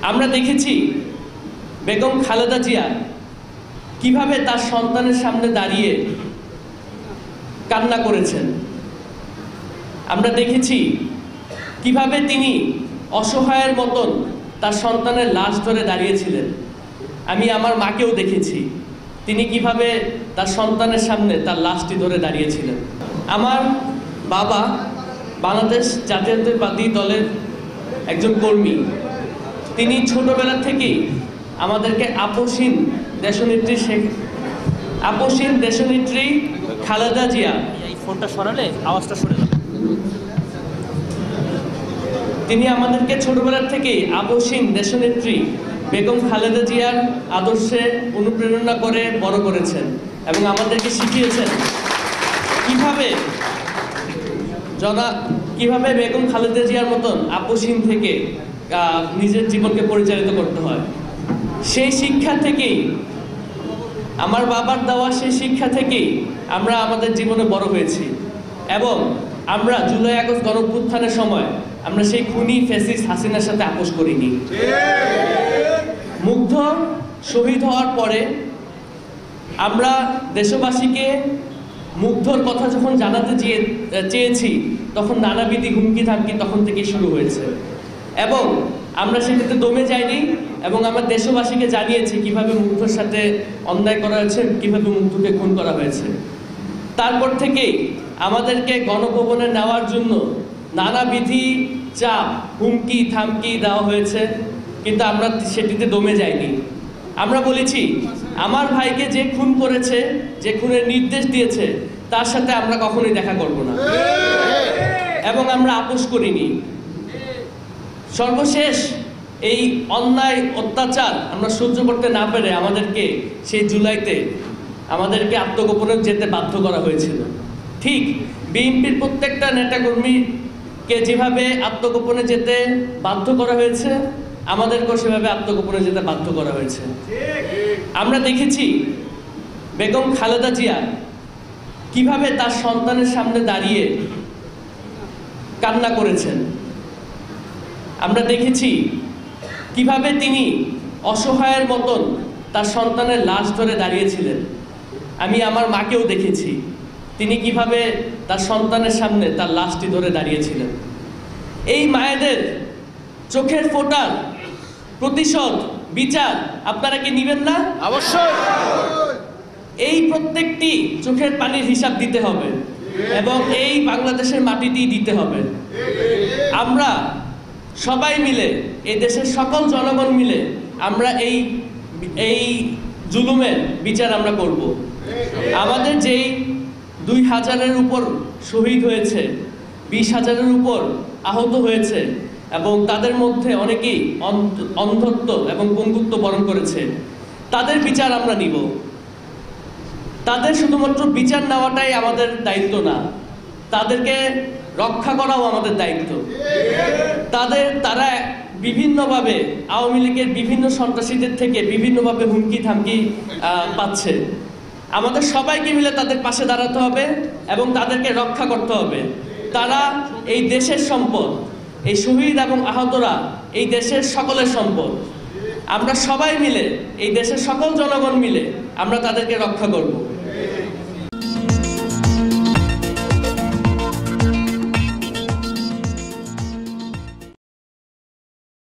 আমরা দেখেছি বেগম খালেদা জিয়া কিভাবে তার সন্তানের সামনে দাঁড়িয়ে কান্না করেছেন। আমরা দেখেছি কিভাবে তিনি অসহায়ের মতন তার সন্তানের লাশ ধরে দাঁড়িয়েছিলেন। আমি আমার মাকেও দেখেছি তিনি কিভাবে তার সন্তানের সামনে তার লাশটি ধরে দাঁড়িয়েছিলেন। আমার বাবা বাংলাদেশ জাতীয়তাবাদী দলের একজন কর্মী। তিনি ছোটবেলা থেকেই আমাদেরকে আপসহীন দেশনেত্রী খালেদা জিয়া, এই ফোনটা সরালে আওয়াজটা সরে যাবে। তিনি আমাদেরকে ছোটবেলা থেকেই আপসহীন দেশনেত্রী বেগম খালেদা জিয়ার আদর্শে অনুপ্রেরণা করে বড় করেছেন এবং আমাদেরকে শিখিয়েছেন কিভাবে বেগম খালেদা জিয়ার মতন আপসহীন থেকে নিজের জীবনকে পরিচালিত করতে হয়। সেই শিক্ষা থেকেই, আমার বাবার দেওয়া সেই শিক্ষা থেকেই আমরা আমাদের জীবনে বড় হয়েছি এবং আমরা জুলাই আগস্ট গণঅভ্যুত্থানের সময় আমরা সেই খুনি ফ্যাসিস্ট হাসিনার সাথে আপোষ করিনি। মুগ্ধ শহীদ হওয়ার পরে আমরা দেশবাসীকে মুগ্ধর কথা যখন জানাতে চেয়েছি তখন নানাবিধি হুমকি ধামকি তখন থেকেই শুরু হয়েছে এবং আমরা সেক্ষেত্রে দমে যাইনি এবং আমার দেশবাসীকে জানিয়েছি কিভাবে মুগ্ধর সাথে অন্যায় করা হয়েছে, কিভাবে মুগ্ধকে খুন করা হয়েছে। তারপর থেকেই আমাদেরকে গণভবনে নেওয়ার জন্য নানাবিধি চাপ হুমকি থামকি দেওয়া হয়েছে, কিন্তু আমরা সেটিতে দমে যাইনি। আমরা বলেছি আমার ভাইকে যে খুন করেছে, যে খুনের নির্দেশ দিয়েছে, তার সাথে আমরা কখনোই দেখা করব না এবং আমরা আপোষ করিনি। সর্বশেষ এই অন্যায় অত্যাচার আমরা সহ্য করতে না পেরে আমাদেরকে সেই জুলাইতে আমাদেরকে আত্মগোপনে যেতে বাধ্য করা হয়েছিল। ঠিক বিএনপির প্রত্যেকটা নেতাকর্মীকে যেভাবে আত্মগোপনে যেতে বাধ্য করা হয়েছে, আমাদেরকেও সেভাবে আত্মগোপনে যেতে বাধ্য করা হয়েছে। আমরা দেখেছি বেগম খালেদা জিয়া কিভাবে তার সন্তানের সামনে দাঁড়িয়ে কান্না করেছেন। আমরা দেখেছি কিভাবে তিনি অসহায়ের মতন তার সন্তানের লাশ ধরে দাঁড়িয়েছিলেন। আমি আমার মাকেও দেখেছি তিনি কিভাবে তার সন্তানের সামনে তার লাশটি ধরে দাঁড়িয়েছিলেন। এই মায়েদের চোখের ফোঁটার প্রতিশোধ, বিচার আপনারা কি নেবেন না? অবশ্যই। এই প্রত্যেকটি চোখের পানির হিসাব দিতে হবে এবং এই বাংলাদেশের মাটিটি দিতে হবে। আমরা সবাই মিলে, এই দেশের সকল জনগণ মিলে আমরা এই জুলুমের বিচার আমরা করব। আমাদের যেই 2000-এর উপর শহীদ হয়েছে, 20,000-এর উপর আহত হয়েছে এবং তাদের মধ্যে অনেকেই অন্ধত্ব এবং পঙ্গুত্ব বরণ করেছে, তাদের বিচার আমরা নিব। তাদের শুধুমাত্র বিচার নেওয়াটাই আমাদের দায়িত্ব না, তাদেরকে রক্ষা করাও আমাদের দায়িত্ব। তারা বিভিন্নভাবে আওয়ামী লীগের বিভিন্ন সন্ত্রাসীদের থেকে বিভিন্নভাবে হুমকি থামকি পাচ্ছে। আমাদের সবাইকে মিলে তাদের পাশে দাঁড়াতে হবে এবং তাদেরকে রক্ষা করতে হবে। তারা এই দেশের সম্পদ, এই শহীদ এবং আহতরা এই দেশের সকলের সম্পদ। আমরা সবাই মিলে, এই দেশের সকল জনগণ মিলে আমরা তাদেরকে রক্ষা করব।